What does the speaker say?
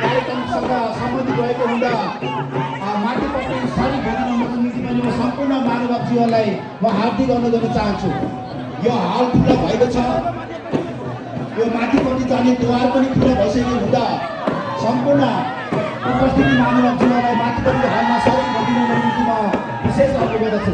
कार्यक्रमसँग सम्बन्धित भएको हुँदा माथिपट्टि सरी भनिनुको निम्ति पनि म सम्पूर्ण महानुभावजीहरूलाई म हार्दिक अनुरोध गर्न चाहन्छु। यो हल खुला भएको छ, यो माथिपट्टि जाने द्वार पनि खुला भइसकेको हुँदा सम्पूर्ण उपस्थित महानुभावजीहरूलाई माथिपट्टि हलमा सरी भनिनुको निम्ति म विशेष अनुरोध गर्दछु।